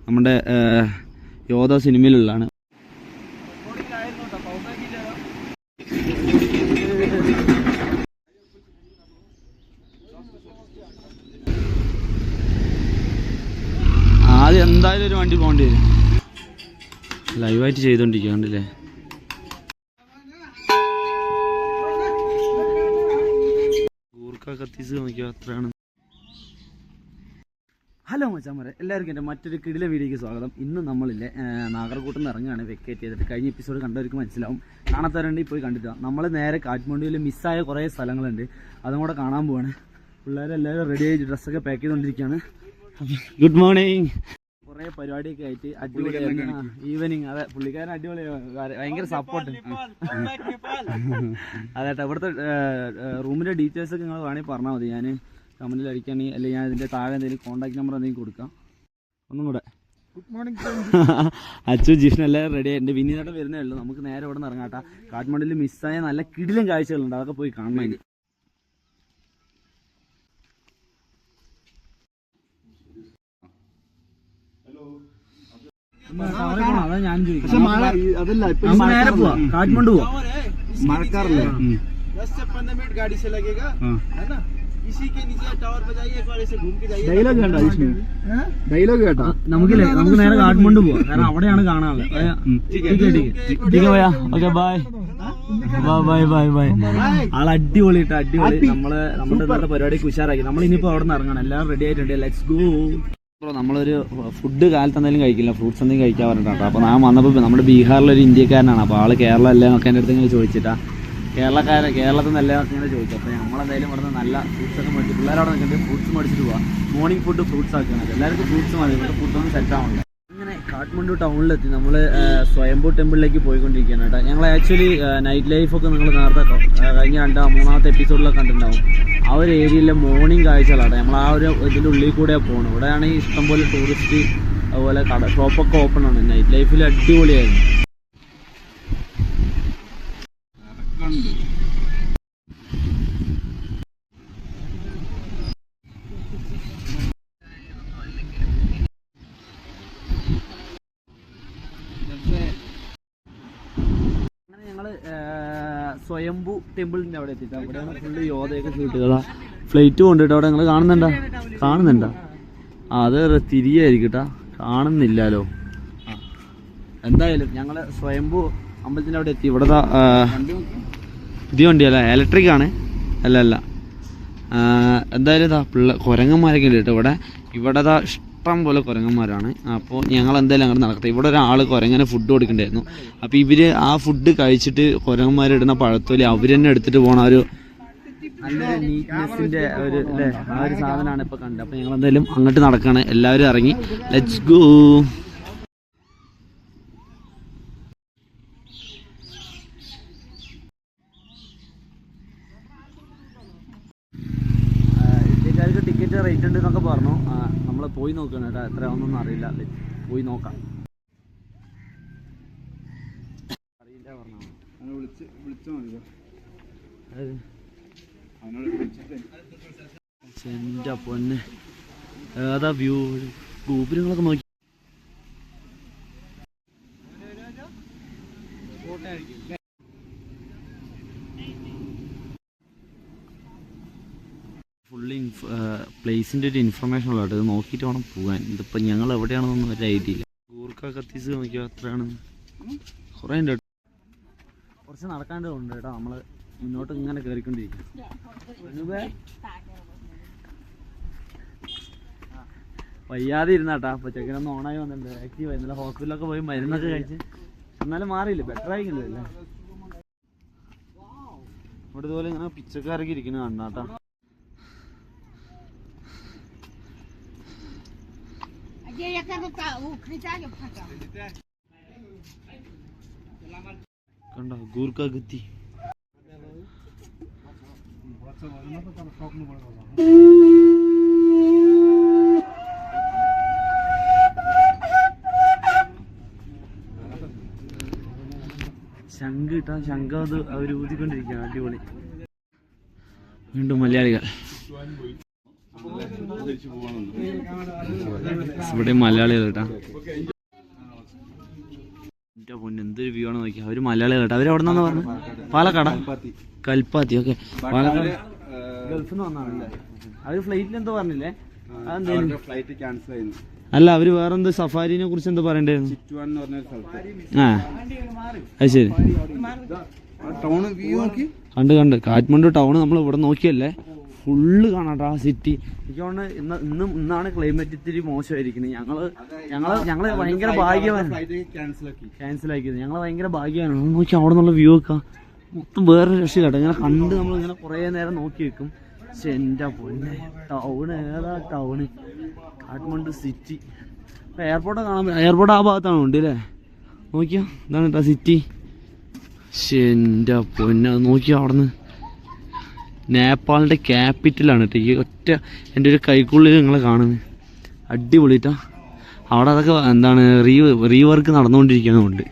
നമ്മുടെ യോധ സിനിമയിലുള്ളതാണ്. ആദ്യം എന്തായാലും ഒരു വണ്ടി പോകേണ്ടി വരും. ലൈവായിട്ട് ചെയ്തോണ്ടിരിക്കുക കണ്ടില്ലേ. ഗൂർഖ കത്തീസ് നോക്കിയോ അത്രയാണ്. ഹലോ മച്ചാമാരെ, എല്ലാവർക്കും എൻ്റെ മറ്റൊരു കിടില വീഡിയോയ്ക്ക് സ്വാഗതം. ഇന്ന് നമ്മളില്ലേ നാഗർകോട്ടിൽ നിന്ന് ഇറങ്ങുകയാണ് വെക്കേറ്റ് ചെയ്തിട്ട്. കഴിഞ്ഞ എപ്പിസോഡ് കണ്ടവർക്ക് മനസ്സിലാവും, കാണാത്തവരുണ്ടെങ്കിൽ പോയി കണ്ടിട്ടാണ്. നമ്മൾ നേരെ കാഠ്മണ്ഡുവിൽ മിസ്സായ കുറേ സ്ഥലങ്ങളുണ്ട്, അതും കൂടെ കാണാൻ പോവാണ്. പിള്ളേരെല്ലാവരും റെഡി ആയിട്ട് ഡ്രസ്സൊക്കെ പാക്ക് ചെയ്തുകൊണ്ടിരിക്കുകയാണ്. Good morning. കുറേ പരിപാടിയൊക്കെ ആയിട്ട് അടിപൊളിയായിരുന്നു ഈവനിങ്. അതെ, പുള്ളിക്കാരൻ അടിപൊളിയാണ്, ഭയങ്കര സപ്പോർട്ട്. അതേട്ടാ, ഇവിടുത്തെ റൂമിൻ്റെ ഡീറ്റെയിൽസൊക്കെ നിങ്ങൾ വേണമെങ്കിൽ പറഞ്ഞാൽ മതി, ഞാൻ കമൻറ്റിൽ അടിക്കുകയാണെങ്കിൽ, അല്ലെങ്കിൽ ഞാൻ ഇതിൻ്റെ താഴെ എന്തെങ്കിലും കോൺടാക്ട് നമ്പർ എന്തെങ്കിലും കൊടുക്കാം. ഒന്നും കൂടെ ഗുഡ് മോർണിംഗ്. അച്ചു ജിഷ്ണ എല്ലാവരും റെഡി. എൻ്റെ വിനീതേട്ടൻ വരുന്നേ ഉള്ളൂ. നമുക്ക് നേരെ ഇവിടെ നിന്ന് ഇറങ്ങാട്ടാ. കാഠ്മണ്ഡുവിൽ മിസ്സായ നല്ല കിടിലൻ കാഴ്ചകളുണ്ട്, അതൊക്കെ പോയി കാണണം. ഇനി അതാ ഞാൻ ചോദിക്കാം. നേരെ പോവാ, കാഠ്മണ്ഡു പോവാ. മഴക്കാറല്ലേ? നമുക്ക് നേരെ കാഠ്മണ്ഡു പോവാം, കാരണം അവിടെയാണ് കാണാനുള്ളത്. ആൾ അടിപൊളി ഇട്ട അടിപൊളി. നമ്മുടെ പരിപാടിക്ക് ഉഷാറാക്കി. നമ്മൾ ഇനിയിപ്പോ അവിടെ നിന്ന് ഇറങ്ങണം. എല്ലാം റെഡി ആയിട്ടുണ്ട്. Let's go. നമ്മളൊരു ഫുഡ് കാലത്ത് എന്തെങ്കിലും കഴിക്കില്ല, ഫ്രൂട്ട്സ് എന്തെങ്കിലും കഴിക്കാൻ പറഞ്ഞിട്ടോ. അപ്പോൾ ഞാൻ വന്നപ്പോൾ നമ്മുടെ ബീഹാറിലൊരു ഇന്ത്യക്കാരനാണ്. അപ്പോൾ ആൾ കേരളം അല്ലേ എന്നൊക്കെ എൻ്റെ അടുത്ത് ഇങ്ങനെ ചോദിച്ചിട്ടാ. കേരളത്തിൽ നിന്ന് അല്ലേ എന്നൊക്കെ ഇങ്ങനെ ചോദിച്ചു. അപ്പോൾ നമ്മളെന്തായാലും ഇവിടുന്ന് നല്ല ഫ്രൂട്ട്സൊക്കെ മേടിച്ചു. പിള്ളേരവിടെ നിൽക്കുന്നുണ്ട്, ഫ്രൂട്ട്സ് മേടിച്ചിട്ട് പോവാം. മോർണിംഗ് ഫുഡ് ഫ്രൂട്ട്സ് ആക്കുകയാണ്. എല്ലാവർക്കും ഫ്രൂട്ട്സ് മതി, ഇവിടെ ഫുഡൊന്നും സെറ്റ് ആവുന്നുണ്ട്. അങ്ങനെ കാഠ്മണ്ഡു ടൗണിലെത്തി. നമ്മൾ സ്വയംഭൂ ടെമ്പിളിലേക്ക് പോയിക്കൊണ്ടിരിക്കുകയാണ് കേട്ടോ. ഞങ്ങൾ ആക്ച്വലി നൈറ്റ് ലൈഫൊക്കെ നിങ്ങൾ നേരത്തെ കഴിഞ്ഞ മൂന്നാമത്തെ എപ്പിസോഡിലൊക്കെ കണ്ടിട്ടുണ്ടാവും. ആ ഒരു ഏരിയയിലെ മോർണിംഗ് കാഴ്ചകളാണ്. നമ്മൾ ആ ഒരു ഇതിൻ്റെ ഉള്ളിൽ കൂടെയാണ് പോകുന്നത്. ഇവിടെയാണെങ്കിൽ ഇഷ്ടംപോലെ ടൂറിസ്റ്റ്, അതുപോലെ ഷോപ്പൊക്കെ ഓപ്പൺ ആണ്. നൈറ്റ് ലൈഫിൽ അടിപൊളിയായിരുന്നു. സ്വയംഭൂ ടെമ്പിളിൻ്റെ അവിടെ എത്തിയിട്ട് അവിടെയാണ് ഫുള്ള് യോധയൊക്കെ ഷൂട്ട് ചെയ്തതാ. ഫ്ലൈറ്റ് കൊണ്ടിട്ട് അവിടെ നിങ്ങൾ കാണുന്നുണ്ടോ? അത് തിരിയായിരിക്കും കേട്ടോ, കാണുന്നില്ലല്ലോ. എന്തായാലും ഞങ്ങൾ സ്വയംഭൂ അമ്പലത്തിൻ്റെ അവിടെ എത്തി. ഇവിടെ പുതിയ വണ്ടിയല്ല, ഇലക്ട്രിക് ആണ്. അല്ല എന്തായാലും കുരങ്ങന്മാരൊക്കെ ഉണ്ട് കേട്ടോ. ഇവിടെ ഇഷ്ടം പോലെ കുരങ്ങന്മാരാണ്. അപ്പോൾ ഞങ്ങൾ എന്തായാലും അങ്ങോട്ട് നടക്കട്ടെ. ഇവിടെ ഒരാൾ കുരങ്ങനെ ഫുഡ് കൊടുക്കണ്ടായിരുന്നു. അപ്പോൾ ഇവർ ആ ഫുഡ് കഴിച്ചിട്ട് കുരങ്ങന്മാരിടുന്ന പഴത്തോലി അവർ തന്നെ എടുത്തിട്ട് പോകണ ഒരു നല്ലൊരു നീറ്റ്നെസ്സിൻ്റെ ഒരു അല്ലേ, ആ ഒരു സാധനമാണ് ഇപ്പോൾ കണ്ടത്. അപ്പോൾ ഞങ്ങൾ എന്തായാലും അങ്ങോട്ട് നടക്കുകയാണ്. എല്ലാവരും ഇറങ്ങി, ലെറ്റ്സ് ഗോ. ഇന്ത്യക്കാർക്ക് ടിക്കറ്റ് റേറ്റ് ഉണ്ട് എന്നൊക്കെ പറഞ്ഞു. നമ്മൾ പോയി നോക്കണം കേട്ടോ, എത്രയാണെന്നൊന്നും അറിയില്ല. പോയി നോക്കാം. അറിയില്ല പറഞ്ഞാൽ എൻ്റെ പൊന്നെ, ഏതാ വ്യൂ. ഗോപുരങ്ങളൊക്കെ നോക്കി. ഫുള്ളി പ്ലേസിൻ്റെ ഒരു ഇൻഫർമേഷൻ ഉള്ള കേട്ടോ. ഇത് നോക്കിയിട്ട് വേണം പോകാൻ. ഇതിപ്പോൾ ഞങ്ങൾ എവിടെയാണെന്നൊന്നും ഒരു ഐഡിയ ഇല്ല. ഗൂർഖ കത്തീസ് നോക്കിയോ, അത്രയാണ്. കുറേ ഉണ്ട് കേട്ടോ, കുറച്ച് നടക്കാണ്ട് കേട്ടോ. നമ്മൾ മുന്നോട്ട് ഇങ്ങനെ കയറിക്കൊണ്ടിരിക്കും. വയ്യാതെ ഇരുന്നാട്ടാ. അപ്പോൾ ചെക്കനൊന്ന് ഓണായി വന്നിട്ടുണ്ട്, ആക്റ്റീവ്. ഇന്നലെ ഹോസ്പിറ്റലൊക്കെ പോയി മരുന്നൊക്കെ കഴിച്ച്, എന്നാലും മാറിയില്ല, ബെറ്റർ ആയിക്കില്ലല്ലേ. ഇവിടെ ഇതുപോലെ ഇങ്ങനെ പിച്ചക്കാരൊക്കെ ഇരിക്കുന്നത് കണ്ടാട്ടാ. കണ്ടോ ഗൂർഖ ഗത്തി. ശംഖ് കിട്ടാ, ശംഖ അത് അവർ ഊതിക്കൊണ്ടിരിക്കുകയാണ്. അടിപൊളി. വീണ്ടും മലയാളികൾ. ഇവിടെ മലയാളികൾ കേട്ടാ. എന്റെ പൊന്ന് എന്തൊരു വ്യൂ ആണ് നോക്കിയാ. അവര് മലയാളികൾ കേട്ടോ. അവര് എവിടെ നിന്നാ പറഞ്ഞു? പാലക്കാടാ? കൽപ്പാത്തി. ഓക്കെ, പാലക്കാട് ഗൾഫിൽ നിന്ന് വന്നാണല്ലേ. അവര് ഫ്ലൈറ്റിൽ എന്തോ പറഞ്ഞില്ലേ? ഫ്ലൈറ്റ് ക്യാൻസൽ ആയിരുന്നു. അല്ല, അവര് വേറെന്തോ സഫാരിനെ കുറിച്ച് എന്തോ പറയണ്ടായിരുന്നു. ആ അത് ശരി. കണ്ട് കാഠ്മണ്ഡു ടൗൺ നമ്മൾ ഇവിടെ നോക്കിയല്ലേ, ഫുള്ള് കാണാട്ടോ ആ സിറ്റി. എനിക്ക് തോന്നുന്നു ഇന്നാണ് ക്ലൈമറ്റ് ഇത്തിരി മോശമായിരിക്കുന്നത്. ഞങ്ങള് ഭയങ്കര ഭാഗ്യമാണ് ക്യാൻസൽ ആക്കിയത്. ഞങ്ങൾ ഭയങ്കര ഭാഗ്യമാണ്. നോക്കി അവിടെ നിന്നുള്ള വ്യൂ ഒക്കെ മൊത്തം വേറൊരു രക്ഷ കേട്ടോ. ഇങ്ങനെ കണ്ട് നമ്മളിങ്ങനെ കുറേ നേരം നോക്കി വെക്കും. പക്ഷെ എൻ്റെ പൊന്നെ, ടൗണ് ഏതാ ടൗണ്, കാഠ്മണ്ഡു സിറ്റി. അപ്പോൾ എയർപോർട്ട് കാണാൻ, എയർപോർട്ട് ആ ഭാഗത്താണ് ഉണ്ട് അല്ലേ? നോക്കിയാ ഇതാണ് കേട്ടോ സിറ്റി. പക്ഷെ എൻ്റെ പൊന്നെ, അത് നോക്കിയാൽ അവിടെ നിന്ന് നേപ്പാളിൻ്റെ ക്യാപിറ്റലാണ് കേട്ടോ ഈ ഒറ്റ എൻ്റെ ഒരു കൈക്കുള്ളിൽ നിങ്ങൾ കാണുന്നത്. അടിപൊളിട്ടാ. അവിടെ അതൊക്കെ എന്താണ് റീവർക്ക് നടന്നുകൊണ്ടിരിക്കുന്നതുകൊണ്ട്.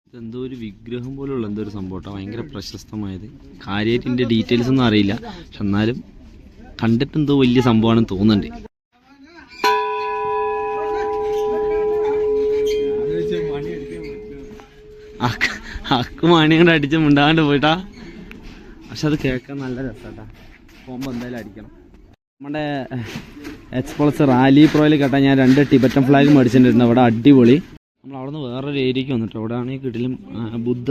ഇതെന്തോ ഒരു വിഗ്രഹം പോലുള്ള എന്തോ ഒരു സംഭവം കേട്ടോ. ഭയങ്കര പ്രശസ്തമായത്. കാര്യമായിട്ട് ഇതിൻ്റെ ഡീറ്റെയിൽസ് ഒന്നും അറിയില്ല, പക്ഷെ എന്നാലും കണ്ടിട്ട് എന്തോ വലിയ സംഭവമാണെന്ന് തോന്നുന്നുണ്ട്. അക്ക് മണി കൊണ്ട് അടിച്ച് മിണ്ടാണ്ട് പോയിട്ടാ. പക്ഷെ അത് കേൾക്കാൻ നല്ല രസമാട്ടാ. പോകുമ്പോൾ എന്തായാലും അടിക്കണം. നമ്മുടെ എക്സ്പ്ലോസ് റാലി പ്രോയിൽ കേട്ടാൽ ഞാൻ 2 ടിബറ്റൻ ഫ്ലാഗ് മേടിച്ചിട്ടുണ്ട്. അവിടെ അടിപൊളി. നമ്മൾ അവിടെ നിന്ന് വേറൊരു ഏരിയയ്ക്ക് വന്നിട്ട് അവിടെ ആണെങ്കിൽ കിട്ടിലും ബുദ്ധ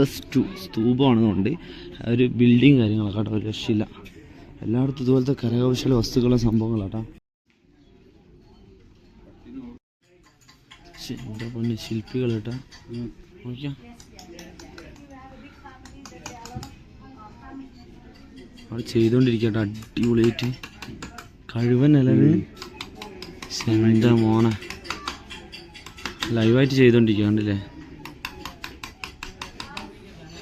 സ്തൂപമാണെന്നുണ്ട്. ഒരു ബിൽഡിങ് കാര്യങ്ങളൊക്കെ കേട്ടോ, ഒരു രക്ഷയില്ല. എല്ലായിടത്തും ഇതുപോലത്തെ കരകൗശല വസ്തുക്കളും സംഭവങ്ങളാട്ടാ. എൻ്റെ പൊന്ന് ശില്പികൾ കേട്ടാ. നോക്കിയാ അവിടെ ചെയ്തോണ്ടിരിക്കട്ടെ അടിപൊളിയായിട്ട്. കഴിവന്നല്ലേ എൻ്റെ മോനെ, ലൈവായിട്ട് ചെയ്തോണ്ടിരിക്കുക കണ്ടില്ലേ.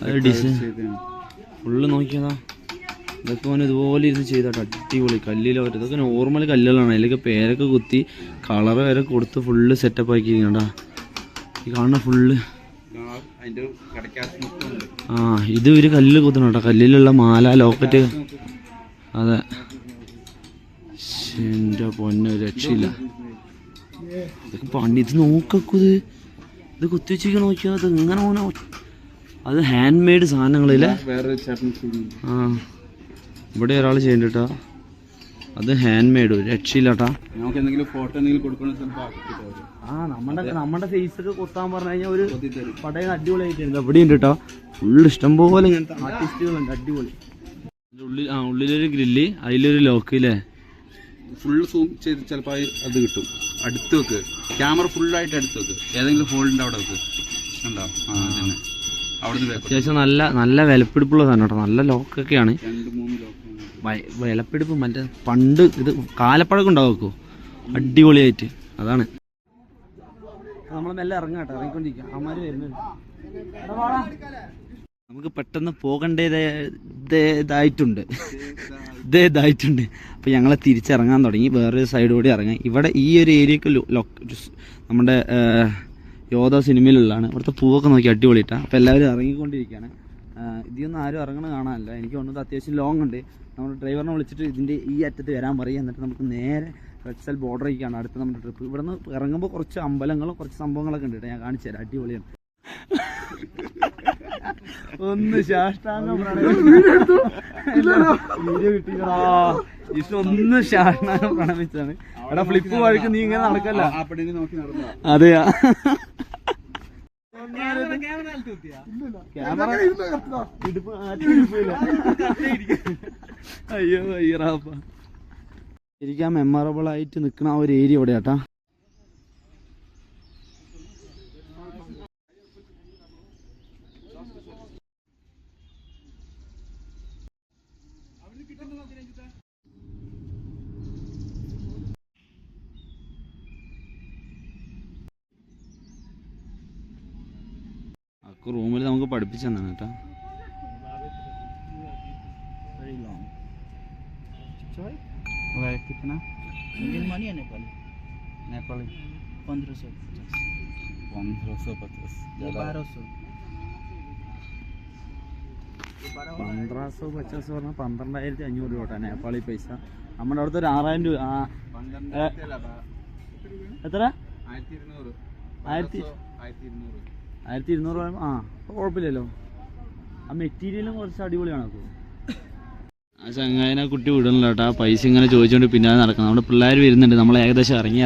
അത് ഡിസൈൻ ഫുള്ള് നോക്കിയതാ. ഇതൊക്കെ മോനെ ഇതുപോലെ ഇരുന്ന് ചെയ്തോട്ടെ അടിപൊളി. കല്ലിലോ ഇതൊക്കെ നോർമൽ കല്ലുകളാണ്. അതിലൊക്കെ പേരൊക്കെ കുത്തി കളർ വരെ കൊടുത്ത് ഫുള്ള് സെറ്റപ്പ് ആക്കിയിരിക്കണ്ടാ. ഈ കാണുന്ന ഫുള്ള് ആ ഇത് ഒരു കല്ലിൽ കുത്തണം കേട്ടോ. കല്ലിലുള്ള മാല ലോക്കറ്റ്. അതെ, എൻ്റെ പൊന്നെ രക്ഷയില്ല. ഇതൊക്കെ പണി. ഇത് നോക്കൂ, ഇത് കുത്തിവെച്ചിരിക്കണ നോക്കിയാൽ അത് ഇങ്ങനെ പോണോ. അത് ഹാൻഡ് മെയ്ഡ് സാധനങ്ങളില്ലേ. ആ ഇവിടെ ഒരാൾ ചെയ്യുന്നുണ്ട് കേട്ടോ. അത് ഹാൻഡ് മെയ്ഡ് രക്ഷയില്ലാട്ടാ. ആ നമ്മുടെ ഫേസൊക്കെ കൊത്താൻ പറഞ്ഞു കഴിഞ്ഞാൽ ഒരു പടയിൽ അടിപൊളിയായിട്ടുണ്ട്. ഇവിടെ ഉണ്ട് കേട്ടോ ഫുള്ള് ഇഷ്ടംപോലെ ഇങ്ങനത്തെ ആർട്ടിസ്റ്റുകളുണ്ട്. അടിപൊളി. ഉള്ളിലൊരു ഗ്രില്ല്, അതിലൊരു ലോക്ക് ഇല്ലേ. ഫുള്ള് സൂം ചെയ്ത് ചിലപ്പോൾ അത് കിട്ടും. അടുത്ത് വെക്ക്, ക്യാമറ ഫുള്ളായിട്ട് അടുത്ത് വെക്ക്. ഏതെങ്കിലും ഹോളിൻ്റെ അവിടെ വെക്ക്. ഉണ്ടോ? ആ തന്നെ. അവിടെ അത്യാവശ്യം നല്ല വിലപ്പിടിപ്പുള്ള സാധനം കേട്ടോ. നല്ല ലോക്കൊക്കെയാണ്. 2-3 ലോക്ക് വിലപ്പിടിപ്പ്. മറ്റേ പണ്ട് ഇത് കാലപ്പഴക്കം ഉണ്ടാവുമോ അടിപൊളിയായിട്ട്. അതാണ് നമ്മൾ മെല്ലെ ഇറങ്ങാം കേട്ടോ. ഇറങ്ങിക്കൊണ്ടിരിക്കുക. അമ്മമാര് വരുന്നുണ്ട്. നമുക്ക് പെട്ടെന്ന് പോകേണ്ടതായിട്ടുണ്ട്. അപ്പോൾ ഞങ്ങളെ തിരിച്ചിറങ്ങാൻ തുടങ്ങി. വേറൊരു സൈഡ് കൂടി ഇറങ്ങാം. ഇവിടെ ഈ ഒരു ഏരിയക്ക് നമ്മുടെ യോധ സിനിമയിലുള്ളതാണ്. ഇവിടുത്തെ പൂവൊക്കെ നോക്കി അടിപൊളിയിട്ടാണ്. അപ്പോൾ എല്ലാവരും ഇറങ്ങിക്കൊണ്ടിരിക്കുകയാണ്. ഇതിയൊന്നും ആരും ഇറങ്ങണ കാണാനല്ല. എനിക്ക് തോന്നുന്നത് അത്യാവശ്യം ലോങ് ഉണ്ട്. നമ്മൾ ഡ്രൈവറിനെ വിളിച്ചിട്ട് ഇതിൻ്റെ ഈ അറ്റത്ത് വരാൻ പറയും. എന്നിട്ട് നമുക്ക് നേരെ റെഡ്സൽ ബോർഡറിലേക്കാണ് അടുത്ത നമ്മുടെ ട്രിപ്പ്. ഇവിടെ നിന്ന് ഇറങ്ങുമ്പോൾ കുറച്ച് അമ്പലങ്ങളും കുറച്ച് സംഭവങ്ങളൊക്കെ ഉണ്ട്. ഞാൻ കാണിച്ചു തരാം. അടിപൊളിയാണ്. ഒന്ന് ശാഷ്ടാംഗം ഒന്ന് ശാഷ്ടാംഗം പ്രണമിച്ചാണ്. എടാ ഫ്ലിപ്പ് വഴിക്ക് നീ ഇങ്ങനെ നടക്കല്ല. അതെയാ അയ്യോ അയ്യറാപ്പ. ശരിക്കും മെമ്മറബിൾ ആയിട്ട് നിൽക്കുന്ന ആ ഒരു ഏരിയ ഇവിടെ കേട്ടാ. റൂമിൽ നമുക്ക് പഠിപ്പിച്ചു തന്നാണ് കേട്ടോ. कितना इंडियन मनी है नेपाली नेपाली 1550 1550 1200 1550 പറഞ്ഞാൽ 12,500 രൂപ കേട്ടോ നേപ്പാളി പൈസ. നമ്മുടെ അവിടുത്തെ ഒരു 6000 രൂപ. എത്ര? 1200. ആ അപ്പോൾ കുഴപ്പമില്ലല്ലോ. ആ മെറ്റീരിയലും കുറച്ച് അടിപൊളിയാണ്. അപ്പോൾ ആ ചങ്ങായിനെ കുട്ടി വിടണില്ല കേട്ടോ. പൈസ ഇങ്ങനെ ചോദിച്ചുകൊണ്ട് പിന്നാലെ നടക്കണം. നമ്മുടെ പിള്ളേർ വരുന്നുണ്ട്. നമ്മൾ ഏകദേശം ഇറങ്ങി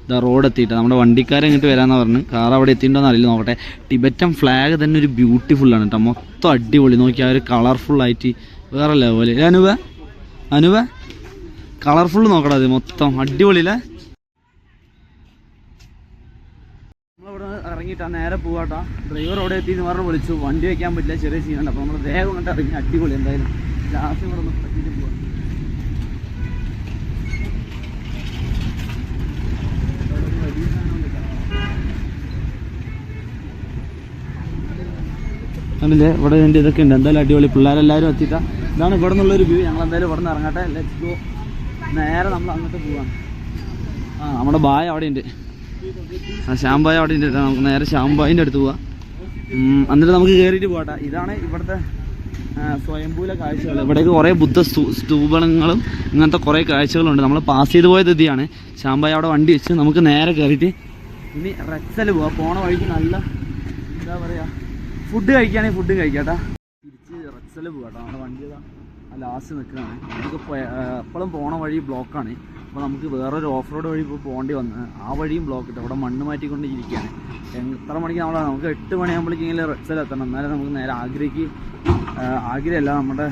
ഇതാ റോഡ് എത്തിയിട്ട് നമ്മുടെ വണ്ടിക്കാരെ ഇങ്ങോട്ട് വരാമെന്ന് പറഞ്ഞ് കാർ അവിടെ എത്തിയിട്ടുണ്ടോന്ന് അറിയില്ല. നോക്കട്ടെ. ടിബറ്റൻ ഫ്ലാഗ് തന്നെ ഒരു ബ്യൂട്ടിഫുള്ളാണ് കേട്ടോ. മൊത്തം അടിപൊളി. നോക്കിയാൽ ഒരു കളർഫുള്ളായിട്ട് വേറെ ലെവല്. അനുവ കളർഫുൾ നോക്കടാ. അത് മൊത്തം അടിപൊളിയില്ലേ. നമ്മളിവിടെ ഇറങ്ങിയിട്ടാ നേരെ പോവാട്ടാ. ഡ്രൈവർ അവിടെ എത്തിയെന്ന് പറഞ്ഞ് വിളിച്ചു. വണ്ടി വയ്ക്കാൻ പറ്റില്ല, ചെറിയ സീനുണ്ട്. അപ്പോൾ നമ്മൾ വേഗം കണ്ട് ഇറങ്ങി. അടിപൊളി. എന്തായാലും ലാസ്റ്റ് ഇവിടെ ഒന്ന് പറ്റിയിട്ട് പോവാം. കണ്ടില്ലേ ഇവിടെ ഇതിൻ്റെ ഇതൊക്കെ ഉണ്ട്. എന്തായാലും അടിപൊളി. പിള്ളേരെല്ലാവരും എത്തിയിട്ടാ. ഇതാണ് ഇവിടെ നിന്നുള്ളൊരു വ്യൂ. ഞങ്ങൾ എന്തായാലും ഇവിടെ നിന്ന് ഇറങ്ങട്ടെ. Let's go. നേരെ നമ്മൾ അങ്ങോട്ട് പോവാം. ആ നമ്മുടെ ബായ് അവിടെ ഉണ്ട്. ആ ശ്യാംബായ് അവിടെ ഉണ്ട്. നമുക്ക് നേരെ ശ്യാംബായിൻ്റെ അടുത്ത് പോവാം. എന്നിട്ട് നമുക്ക് കയറിയിട്ട് പോകട്ടെ. ഇതാണ് ഇവിടുത്തെ സ്വയംഭൂല കാഴ്ചകൾ. ഇവിടേക്ക് കുറേ ബുദ്ധ സ്തൂപങ്ങളും ഇങ്ങനത്തെ കുറേ കാഴ്ചകളുണ്ട്. നമ്മൾ പാസ് ചെയ്ത് പോയത് ഇതിയാണ്. ശ്യാംബായ് അവിടെ വണ്ടി വെച്ച് നമുക്ക് നേരെ കയറിയിട്ട് ഇനി റെക്സൽ പോവാം. പോണ വഴിക്ക് നല്ല എന്താ പറയുക ഫുഡ് കഴിക്കുകയാണെങ്കിൽ ഫുഡ് കഴിക്കാട്ടാ. തിരിച്ച് റെക്സൽ പോകാട്ടോ. നമ്മുടെ വണ്ടി ലാസ്റ്റ് നിൽക്കുകയാണ്. നമുക്ക് എപ്പോഴും പോണ വഴി ബ്ലോക്കാണ്. അപ്പോൾ നമുക്ക് വേറൊരു ഓഫ് റോഡ് വഴി ഇപ്പോൾ പോകേണ്ടി വന്ന് ആ വഴിയും ബ്ലോക്ക് ഇട്ട് അവിടെ മണ്ണ് മാറ്റിക്കൊണ്ട് ഇരിക്കുകയാണ്. എത്ര മണിക്ക് നമുക്ക് 8 മണിയാകുമ്പോഴേക്കെങ്കിലും റെക്സൽ എത്തണം. എന്നാലും നമുക്ക് നേരെ ആഗ്രഹമല്ല നമ്മുടെ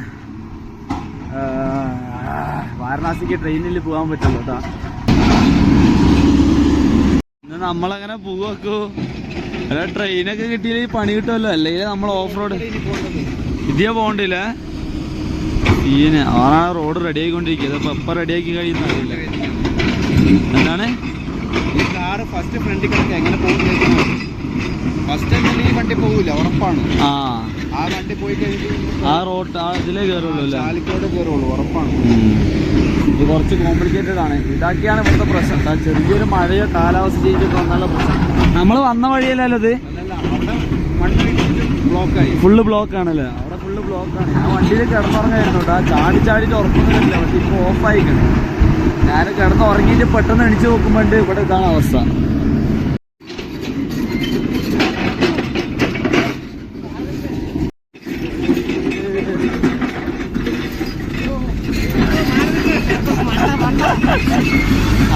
വാരണാസിക്ക് ട്രെയിനിൽ പോകാൻ പറ്റുള്ളൂ കേട്ടോ. ഇന്ന് നമ്മളങ്ങനെ പോവാക്കോ. അല്ല ട്രെയിനൊക്കെ കിട്ടിയില്ല പണി കിട്ടുമല്ലോ. അല്ലെങ്കിൽ നമ്മൾ ഓഫ് റോഡ് ഇതിയാ പോകണ്ടില്ല. ഈന് ആ റോഡ് റെഡി ആയിക്കൊണ്ടിരിക്കുക. അപ്പോൾ എപ്പോൾ റെഡിയാക്കി കഴിയുന്ന അറിയില്ല. എന്താണ് ഈ കാറ് ഫസ്റ്റ് ഫ്രണ്ടിൽ കിടക്കുക എങ്ങനെ പോകുന്നത്? ഫസ്റ്റ് ഈ വണ്ടി പോകില്ല, ഉറപ്പാണ്. ആ വണ്ടി പോയി കഴിഞ്ഞിട്ട് ആ റോഡ് ഇതിലേ കയറുള്ളൂ അല്ലേ? ചാലിക്കോട് കയറുള്ളൂ, ഉറപ്പാണ്. ഇത് കുറച്ച് കോംപ്ലിക്കേറ്റഡ് ആണ്. ഇതൊക്കെയാണ് ഇവിടുത്തെ പ്രശ്നം. ചെറിയൊരു മഴയോ കാലാവസ്ഥ ചെയ്തിട്ട് വന്നുള്ള പ്രശ്നം. നമ്മൾ വന്ന വഴിയല്ലല്ലോ ഇത്. ബ്ലോക്കായി, ഫുള്ള് ബ്ലോക്ക് ആണല്ലേ? അവിടെ ഫുള്ള് ബ്ലോക്കാണ്. ഞാൻ വണ്ടിയിൽ കിടന്നുറങ്ങായിരുന്നു കേട്ടോ. ചാടിയിട്ട് ഉറപ്പൊന്നുമില്ല. പക്ഷെ ഇപ്പോൾ ഓഫായിക്കണം. ഞാൻ കിടന്ന് ഉറങ്ങിയിട്ട് പെട്ടെന്ന് എണിച്ച് നോക്കുമ്പോണ്ട് ഇവിടെ ഇതാണ് അവസ്ഥ.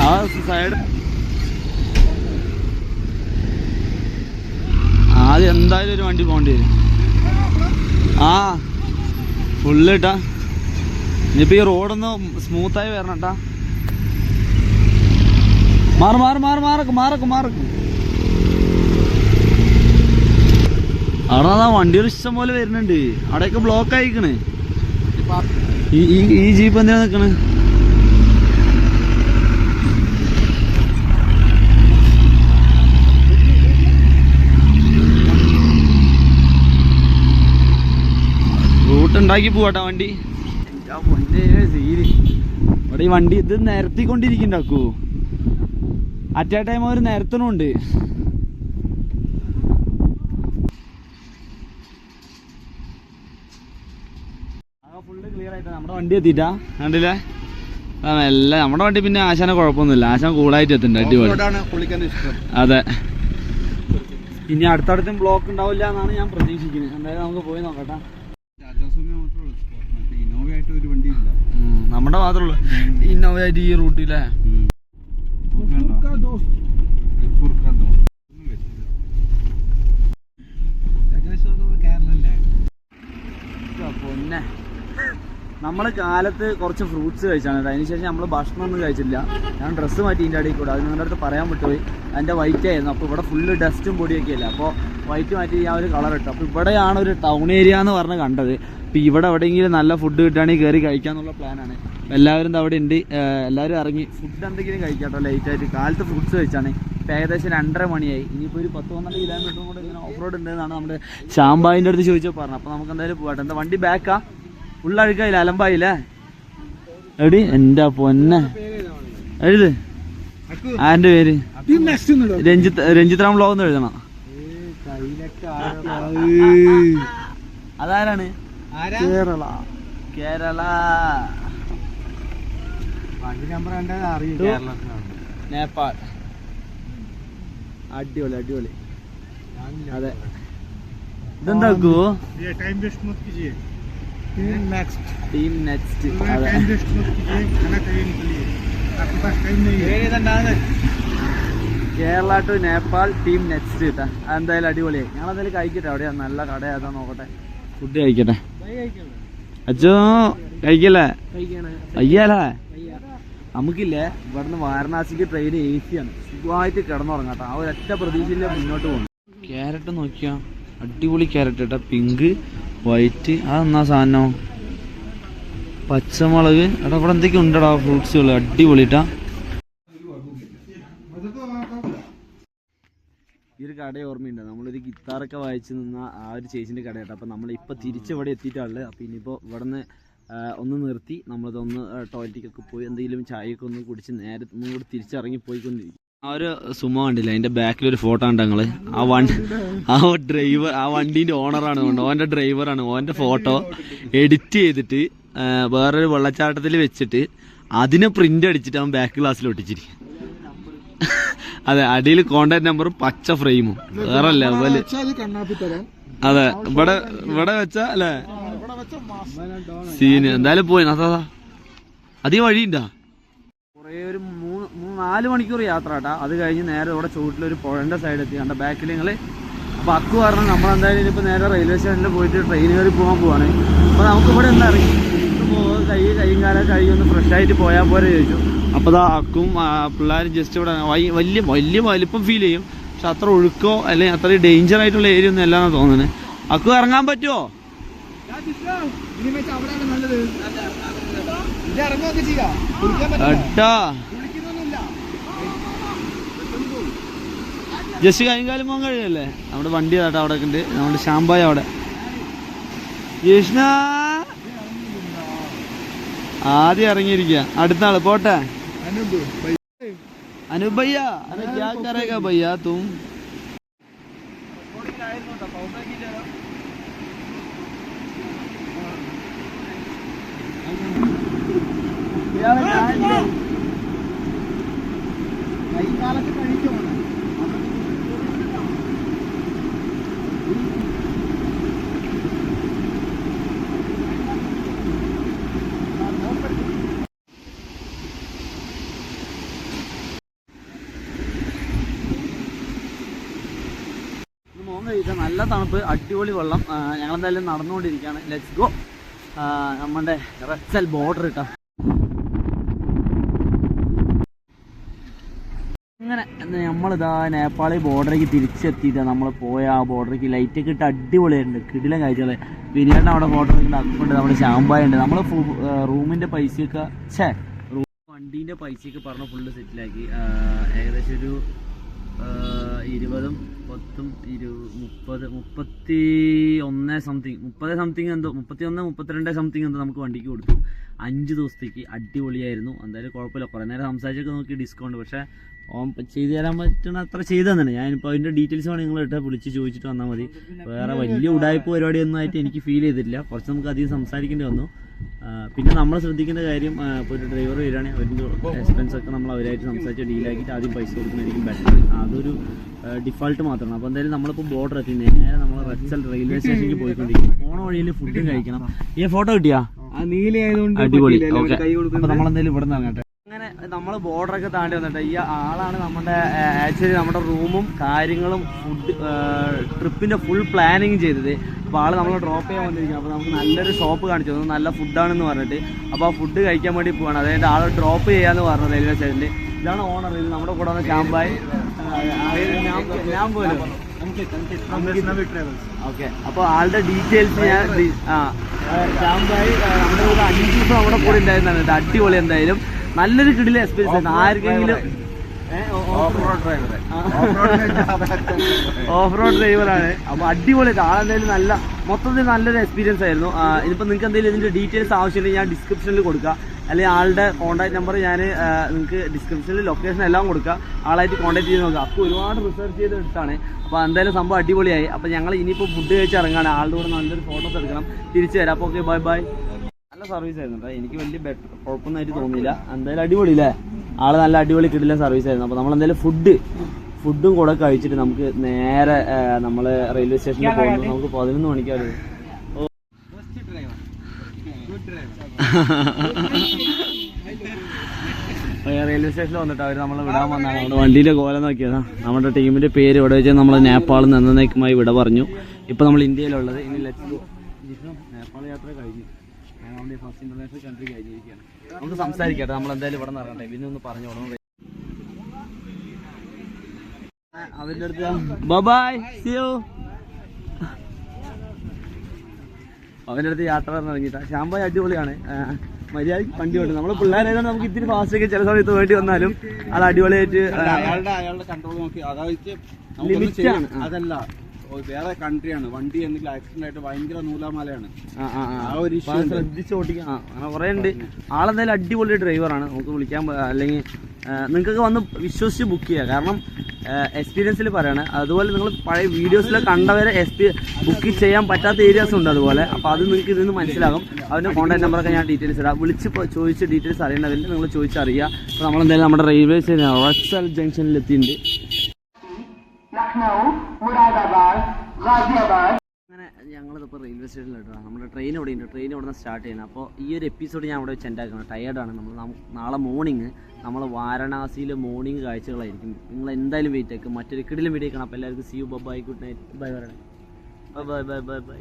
ആ സൈഡ് ആദ്യം എന്തായാലും ഒരു വണ്ടി പോകേണ്ടി വരും. ആ ഫുള്ള് ഇട്ടാ. ഇനിയിപ്പോൾ ഈ റോഡൊന്ന് സ്മൂത്തായി വരണം കേട്ടാ. മാറക്ക് അവിടെ വണ്ടികൾ ഇഷ്ടം പോലെ വരുന്നുണ്ട്. അവിടെയൊക്കെ ബ്ലോക്ക് ആയിക്കണ്. ഈ ജീപ്പ് എന്തിനാ നിക്കണ്? റൂട്ട് ഉണ്ടാക്കി പോവാട്ടാ വണ്ടി. ഇവിടെ ഈ വണ്ടി ഇത് നിരത്തിക്കൊണ്ടിരിക്കണ്ടാക്കൂ. അറ്റ് എ ടൈം ഒരു നിരത്തണുണ്ട്. ഫുള്ള് ക്ലിയർ ആയിട്ടാ നമ്മുടെ വണ്ടി എത്തിയിട്ടാ. കണ്ടില്ലേ? എല്ലാം നമ്മുടെ വണ്ടി പിന്നെ ആശാനെ കുഴപ്പമൊന്നുമില്ല. ആശാൻ കൂളായിട്ട് എത്തുന്നുണ്ട്. അടിപൊളി. അതെ. ഇനി അടുത്തടുത്തും ബ്ലോക്ക് ഉണ്ടാവില്ല എന്നാണ് ഞാൻ പ്രതീക്ഷിക്കുന്നത്. എന്തായാലും നമുക്ക് പോയി നോക്കട്ടെ. ഇന്നോവയായിട്ട് ഒരു വണ്ടിയില്ല നമ്മുടെ മാത്രമുള്ളൂ ഇന്നോവയായിട്ട് ഈ റൂട്ടിലെ. പൊന്നെ നമ്മൾ കാലത്ത് കുറച്ച് ഫ്രൂട്ട്സ് കഴിച്ചാണ്. അതിനുശേഷം നമ്മൾ ഭക്ഷണമൊന്നും കഴിച്ചില്ല. ഞാൻ ഡ്രസ്സ് മാറ്റി ഇതിൻ്റെ അടിയിൽ കൂടെ. അത് നിങ്ങളുടെ അടുത്ത് പറയാൻ പറ്റുപോയി. അതിൻ്റെ വൈറ്റ് ആയിരുന്നു. അപ്പോൾ ഇവിടെ ഫുള്ള് ഡസ്റ്റും പൊടിയൊക്കെ അല്ല. അപ്പോൾ വൈറ്റ് മാറ്റി ഞാൻ ഒരു കളർ ഇട്ടു. അപ്പോൾ ഇവിടെയാണ് ഒരു ടൗൺ ഏരിയ എന്ന് പറഞ്ഞ് കണ്ടത്. അപ്പോൾ ഇവിടെ എവിടെയെങ്കിലും നല്ല ഫുഡ് കിട്ടുകയാണെങ്കിൽ കയറി കഴിക്കാന്നുള്ള പ്ലാനാണ്. എല്ലാവരും അവിടെ ഉണ്ട്. എല്ലാവരും ഇറങ്ങി ഫുഡ് എന്തെങ്കിലും കഴിക്കാം കേട്ടോ. ലൈറ്റായിട്ട് കാലത്ത് ഫ്രൂട്ട്സ് കഴിച്ചാണ്. ഇപ്പം ഏകദേശം 2:30 മണിയായി. ഇനിയിപ്പോൾ ഒരു 10-12 കിലോമീറ്ററും കൂടെ ഇങ്ങനെ ഓഫ് റോഡ് ഉണ്ടെന്നാണ് നമ്മുടെ ശാമ്പായിൻ്റെ അടുത്ത് ചോദിച്ചോ പറഞ്ഞത്. അപ്പോൾ നമുക്ക് എന്തായാലും പോകട്ടെ. എന്താ വണ്ടി ബാക്കാ? ഫുള്ളഴുക്കായില്ല, അലമ്പായില്ലേ? എടി എൻ്റെ പൊന്നെ എഴുത്. ആൻ്റെ പേര് രഞ്ജിത്ത് രാം വ്ലോഗ് എന്ന് എഴുതണം. അതാരാണ്? കേരള വണ്ടി നമ്പർ നേപ്പാൾ. അടിപൊളി അടിപൊളി. അതെ ഇതെന്താക്കൂ? Team next. Kerala to Nepal team next കിട്ടാ. അതെന്തായാലും അടിപൊളിയായി. ഞങ്ങളെന്തായാലും കഴിക്കട്ടെ. അവിടെയാ നല്ല കട ഏതാ നോക്കട്ടെ. ഫുഡ് കഴിക്കട്ടെ. അച്ഛോ കഴിക്കല്ലേ? അയ്യാലേ നമുക്കില്ലേ ഇവിടുന്ന് വാരണാസിക്ക് ട്രെയിൻ AC ആണ്. സുഖമായിട്ട് കിടന്നുറങ്ങാട്ടോ. ആ ഒരൊറ്റ പ്രതീക്ഷയില്ല മുന്നോട്ട് പോകുന്നു. ക്യാരറ്റ് നോക്കിയാ അടിപൊളി ക്യാരറ്റ് കേട്ടോ. Pink white. അതെന്നാ സാധനം? പച്ചമുളക്. എടാ ഇവിടെ എന്തൊക്കെ ഉണ്ടടാ ഫ്രൂട്ട്സുകൾ. അടിപൊളിട്ടാ. ഈ ഒരു കട ഓർമ്മയുണ്ട്. നമ്മളൊരു ഗിത്താറൊക്കെ വായിച്ച് നിന്ന ആ ഒരു ചേച്ചിൻ്റെ കട കേട്ടോ. അപ്പോൾ നമ്മളിപ്പോൾ തിരിച്ചിവിടെ എത്തിയിട്ടുള്ളത്. അപ്പോൾ ഇനിയിപ്പോൾ ഇവിടെ നിന്ന് ഒന്ന് നിർത്തി നമ്മളിതൊന്ന് ടോയ്ലറ്റിക്കൊക്കെ പോയി എന്തെങ്കിലും ചായയൊക്കെ ഒന്ന് കുടിച്ച് നേരെ ഒന്നും കൂടി തിരിച്ചിറങ്ങി പോയിക്കൊണ്ടിരിക്കും. ആ ഒരു സുമ കണ്ടില്ല, അതിൻ്റെ ബാക്കിലൊരു ഫോട്ടോ ഉണ്ട് ഞങ്ങൾ. ആ ഡ്രൈവർ, ആ വണ്ടീൻ്റെ ഓണറാണ്, ഓൻ്റെ ഡ്രൈവറാണ്. ഓൻ്റെ ഫോട്ടോ എഡിറ്റ് ചെയ്തിട്ട് വേറൊരു വെള്ളച്ചാട്ടത്തിൽ വെച്ചിട്ട് അതിനെ പ്രിൻ്റ് അടിച്ചിട്ട് അവൻ ബാക്ക് ഗ്ലാസ്സിൽ ഒട്ടിച്ചിരിക്കും. അതെ, അടിയിൽ കോണ്ടാക്ട് നമ്പറും പച്ച ഫ്രെയിമും. വേറെ ലെവല്. അതെ, ഇവിടെ വെച്ച അല്ലേ സീന്. എന്തായാലും പോയി അതാ അധികം വഴിയുണ്ടാ. കുറേ ഒരു 3-4 മണിക്കൂർ യാത്ര കേട്ടാ. അത് കഴിഞ്ഞ് നേരെ ഇവിടെ ചുവട്ടിലൊരു പുഴൻ്റെ സൈഡ് എത്തി കണ്ട ബാക്കിൽ നിങ്ങൾ. അപ്പോൾ അക്കു പറഞ്ഞാൽ നമ്മളെന്തായാലും ഇനിയിപ്പോൾ നേരെ റെയിൽവേ സ്റ്റേഷനിൽ പോയിട്ട് ട്രെയിൻ കയറി പോകാൻ പോവാണ്. അപ്പോൾ നമുക്ക് ഇവിടെ എന്താ ഇറങ്ങി കൈയും കാലം ഒന്ന് ഫ്രഷ് ആയിട്ട് പോയാൽ പോരെ ചോദിച്ചു. അപ്പോൾ ഇതാ അക്കും പിള്ളേരും ജസ്റ്റ് ഇവിടെ വലിയ വലിപ്പം ഫീൽ ചെയ്യും. പക്ഷെ അത്ര ഒഴുക്കോ അല്ലെങ്കിൽ അത്ര ഡേഞ്ചർ ആയിട്ടുള്ള ഏരിയ ഒന്നും അല്ലാന്നാണ് തോന്നുന്നത്. അക്കു ഇറങ്ങാൻ പറ്റുമോ? ജസ്റ്റ് കൈയും കാലം പോകാൻ കഴിയല്ലേ? നമ്മുടെ വണ്ടി കേട്ടോ അവിടെ ഉണ്ട്. നമ്മുടെ ശാമ്പായ അവിടെ. കൃഷ്ണ ആദ്യം ഇറങ്ങിയിരിക്കുക. അടുത്ത ആള് പോട്ടെ. അനൂപ് ഭയ്യ അരെ ക്യാ കരേഗാ ഭയ്യ തും? കൈകാലത്ത് കഴിക്കോ? നല്ല തണുപ്പ്, അടിപൊളി വെള്ളം. ഞങ്ങളെന്തായാലും നടന്നുകൊണ്ടിരിക്കുകയാണ്. Let's go. നമ്മുടെ റെക്സൽ ബോർഡർ ഇട്ടാ. അങ്ങനെ നമ്മളിതാ നേപ്പാളി ബോർഡറേക്ക് തിരിച്ചെത്തിയിട്ട് നമ്മൾ പോയ ആ ബോർഡറേക്ക് ലൈറ്റൊക്കെ ഇട്ട് അടിപൊളിയുണ്ട്. കിടിലം കാഴ്ചകള്. ബിരിയാണി അവിടെ ഫോട്ടോ ഉണ്ട്, അക്കുണ്ട്, നമ്മുടെ ശാമ്പായ ഉണ്ട്. നമ്മൾ റൂമിൻ്റെ പൈസയൊക്കെ വണ്ടീൻ്റെ പൈസയൊക്കെ പറഞ്ഞ് ഫുള്ള് സെറ്റിലാക്കി. ഏകദേശം ഒരു 20, 10, 20, 31 സംതിങ്, 30 സംതിങ് എന്തോ, 31, 32 സംതിങ് എന്തോ നമുക്ക് വണ്ടിക്ക് കൊടുത്തു. 5 ദിവസത്തേക്ക്. അടിപൊളിയായിരുന്നു. എന്തായാലും കുഴപ്പമില്ല. കുറേ നേരം സംസാരിച്ചൊക്കെ നോക്കി ഡിസ്കൗണ്ട്. പക്ഷേ ഓൻ ചെയ്തു തരാൻ പറ്റുന്ന അത്ര ചെയ്തു തന്നെ. ഞാനിപ്പോൾ അതിൻ്റെ ഡീറ്റെയിൽസ് വേണം നിങ്ങളിട്ട് വിളിച്ച് ചോദിച്ചിട്ട് വന്നാൽ മതി. വേറെ വലിയ ഉടായ്പ പരിപാടിയൊന്നും ആയിട്ട് എനിക്ക് ഫീൽ ചെയ്തിട്ടില്ല. കുറച്ച് നമുക്ക് അധികം സംസാരിക്കേണ്ടി വന്നു. പിന്നെ നമ്മൾ ശ്രദ്ധിക്കേണ്ട കാര്യം, ഇപ്പോൾ ഒരു ഡ്രൈവർ വരികയാണെങ്കിൽ അവരുടെ എക്സ്പെൻസൊക്കെ നമ്മൾ അവരായിട്ട് സംസാരിച്ച് ഡീലാക്കിയിട്ട് ആദ്യം പൈസ കൊടുക്കുന്നതായിരിക്കും ബെറ്റർ. അതൊരു ഡിഫോൾട്ട് മാത്രമാണ്. അപ്പോൾ എന്തായാലും നമ്മളിപ്പോൾ ബോർഡർ എത്തി നേരെ നമ്മൾ റെക്സൽ റെയിൽവേ സ്റ്റേഷനിലേക്ക് പോയിക്കൊണ്ടിരിക്കും. പോണ വഴിയിൽ ഫുഡും കഴിക്കണം. ഈ ഫോട്ടോ കിട്ടിയാ? അടിപൊളി. ഓക്കെ, അപ്പോൾ നമ്മളെന്തായാലും ഇവിടെ നിന്ന് ഇറങ്ങട്ടെ. അങ്ങനെ നമ്മൾ ബോർഡറൊക്കെ താണ്ടി വന്നിട്ട് ഈ ആളാണ് നമ്മുടെ ആക്ച്വലി നമ്മുടെ റൂമും കാര്യങ്ങളും ഫുഡ് ട്രിപ്പിൻ്റെ ഫുൾ പ്ലാനിങ് ചെയ്തത്. അപ്പോൾ ആൾ നമ്മൾ ഡ്രോപ്പ് ചെയ്യാൻ വന്നിരിക്കും. അപ്പോൾ നമുക്ക് നല്ലൊരു ഷോപ്പ് കാണിച്ചു തന്നു, നല്ല ഫുഡാണെന്ന് പറഞ്ഞിട്ട്. അപ്പോൾ ആ ഫുഡ് കഴിക്കാൻ വേണ്ടി പോവാണ്. അതായത് ആൾ ഡ്രോപ്പ് ചെയ്യാന്ന് പറഞ്ഞു റെയിൽവേ സ്റ്റേഷനിൽ. ഇതാണ് ഓണർ. ഇത് നമ്മുടെ കൂടെ വന്ന ക്യാമ്പായി. ഞാൻ പോലും ഓക്കെ. അപ്പോൾ ആളുടെ ഡീറ്റെയിൽസ് ഞാൻ ക്യാമ്പായി നമ്മുടെ കൂടെ 5 ദിവസം നമ്മുടെ കൂടെ ഉണ്ടായിരുന്നതാണ്. ഇത് അടിപൊളി. എന്തായാലും നല്ലൊരു കിടിലൻ എക്സ്പീരിയൻസ് ആയിരുന്നു. ആർക്കെങ്കിലും ഓഫ് റോഡ് ഡ്രൈവറാണ്. അപ്പോൾ അടിപൊളിയായിട്ട് ആളെന്തായാലും മൊത്തത്തിൽ നല്ലൊരു എക്സ്പീരിയൻസ് ആയിരുന്നു. ഇതിപ്പോൾ നിങ്ങൾക്ക് എന്തെങ്കിലും ഇതിൻ്റെ ഡീറ്റെയിൽസ് ആവശ്യമുണ്ടെങ്കിൽ ഞാൻ ഡിസ്ക്രിപ്ഷനിൽ കൊടുക്കാം, അല്ലെങ്കിൽ ആളുടെ കോൺടാക്ട് നമ്പർ ഞാൻ നിങ്ങൾക്ക് ഡിസ്ക്രിപ്ഷനിൽ ലൊക്കേഷൻ എല്ലാം കൊടുക്കുക. ആളായിട്ട് കോൺടാക്ട് ചെയ്ത് നോക്കുക. അപ്പോൾ ഒരുപാട് റിസർച്ച് ചെയ്ത് എടുത്താണ്. അപ്പോൾ എന്തായാലും സംഭവം അടിപൊളിയായി. അപ്പോൾ ഞങ്ങൾ ഇനിയിപ്പോൾ ഫുഡ് കഴിച്ച് ഇറങ്ങാണ്. ആളുടെ കൂടെ നല്ലൊരു ഫോട്ടോസ് എടുക്കണം, തിരിച്ചു തരാം. അപ്പോൾ ഓക്കെ, ബൈ ബൈ. നല്ല സർവീസ് ആയിരുന്നു കേട്ടോ. എനിക്ക് വലിയ കുഴപ്പമൊന്നായിട്ട് തോന്നിയില്ല. എന്തായാലും അടിപൊളി അല്ലേ? ആള് നല്ല അടിപൊളി കിടിലൻ സർവീസ് ആയിരുന്നു. അപ്പോൾ നമ്മളെന്തായാലും ഫുഡും കൂടെ കഴിച്ചിട്ട് നമുക്ക് നേരെ നമ്മൾ റെയിൽവേ സ്റ്റേഷനിൽ പോകുന്നു. നമുക്ക് 11 മണിക്കാണ്. റെയിൽവേ സ്റ്റേഷനിൽ വന്നിട്ട് അവർ നമ്മളെ വിടാൻ വന്നാണ്. നമ്മുടെ വണ്ടിയിലെ കോലം നോക്കിയതാ. നമ്മുടെ ടീമിന്റെ പേര് ഇവിടെ വെച്ചാൽ നമ്മൾ നേപ്പാളിൽ നിന്ന് എന്നേക്കുമായി വിട പറഞ്ഞു. ഇപ്പൊ നമ്മൾ ഇന്ത്യയിലുള്ളത്. ഇനി നേപ്പാൾ യാത്ര കഴിഞ്ഞു. നമ്മുടെ ഫസ്റ്റ് ഇന്റർനാഷണൽ കൺട്രി കഴിഞ്ഞിരിക്കുകയാണ്. നമുക്ക് സംസാരിക്കട്ടെ. നമ്മൾ എന്തായാലും ഇവിടെ നിറങ്ങട്ടെ. പിന്നെ ഒന്ന് പറഞ്ഞു കൊടുക്കണം അവരുടെ അടുത്ത്. Bye, see you. അവൻ്റെ അടുത്ത് യാത്ര ഇറങ്ങിയിട്ടാ. ശ്യാംബായ് അടിപൊളിയാണ്. മര്യാദയ്ക്ക് വണ്ടി ഓടും. നമ്മള് പിള്ളേരായതുകൊണ്ട് നമുക്ക് ഇത്തിരി ഫാസ്റ്റൊക്കെ ചില സമയത്ത് വേണ്ടി വന്നാലും അത് അടിപൊളിയായിട്ട് അയാളുടെ കൺട്രോൾ നോക്കി. അതായത് ലിമിറ്റാണ്. അതല്ല, വേറെ കൺട്രിയാണ്. വണ്ടി എന്തെങ്കിലും ആക്സിഡന്റ് ആയിട്ട് ഭയങ്കര നൂലാമാലയാണ്. ശ്രദ്ധിച്ച് ഓടിക്കാം. അങ്ങനെ കുറെ ഉണ്ട്. ആളെന്തായാലും അടിപൊളി ഡ്രൈവറാണ്. നമുക്ക് വിളിക്കാൻ അല്ലെങ്കിൽ നിങ്ങൾക്കൊക്കെ വന്ന് വിശ്വസിച്ച് ബുക്ക് ചെയ്യാം. കാരണം എക്സ്പീരിയൻസിൽ പറയാണ്. അതുപോലെ നിങ്ങൾ പഴയ വീഡിയോസിൽ കണ്ടവരെ ബുക്ക് ചെയ്യാൻ പറ്റാത്ത ഏരിയാസ് ഉണ്ട് അതുപോലെ. അപ്പോൾ അത് നിങ്ങൾക്ക് ഇതിൽ നിന്ന് മനസ്സിലാകും. അതിൻ്റെ കോൺടാക്ട് നമ്പറൊക്കെ ഞാൻ ഡീറ്റെയിൽസ് ഇടാം. വിളിച്ച് ചോദിച്ച് ഡീറ്റെയിൽസ് അറിയേണ്ടവരിൽ നിങ്ങൾ ചോദിച്ചറിയുക. അപ്പോൾ നമ്മളെന്തായാലും നമ്മുടെ റെയിൽവേ സ്റ്റേഷൻ റക്സൽ ജംഗ്ഷനിൽ എത്തിയിട്ടുണ്ട്. അങ്ങനെ ഞങ്ങളിതിപ്പോൾ റെയിൽവേ സ്റ്റേഷനിലിട്ടാണ്. നമ്മുടെ ട്രെയിൻ ഇവിടെ ഉണ്ട്. ട്രെയിൻ ഇവിടെ നിന്ന് സ്റ്റാർട്ട് ചെയ്യുന്നത്. അപ്പോൾ ഈ ഒരു എപ്പിസോഡ് ഞാൻ ഇവിടെ വെച്ച് എൻഡാക്കണം. ടയേർഡാണ്. നാളെ മോർണിംഗ് നമ്മൾ വാരണാസിയിലെ മോർണിംഗ് കാഴ്ചകളായിരിക്കും. നിങ്ങൾ എന്തായാലും വെയിറ്റ് ആക്കും. മറ്റൊരു കിടിലും വീഡിയോ കാണാം. അപ്പോൾ എല്ലാവർക്കും see you, bye, good night, bye പറയണേ. Bye bye bye bye by.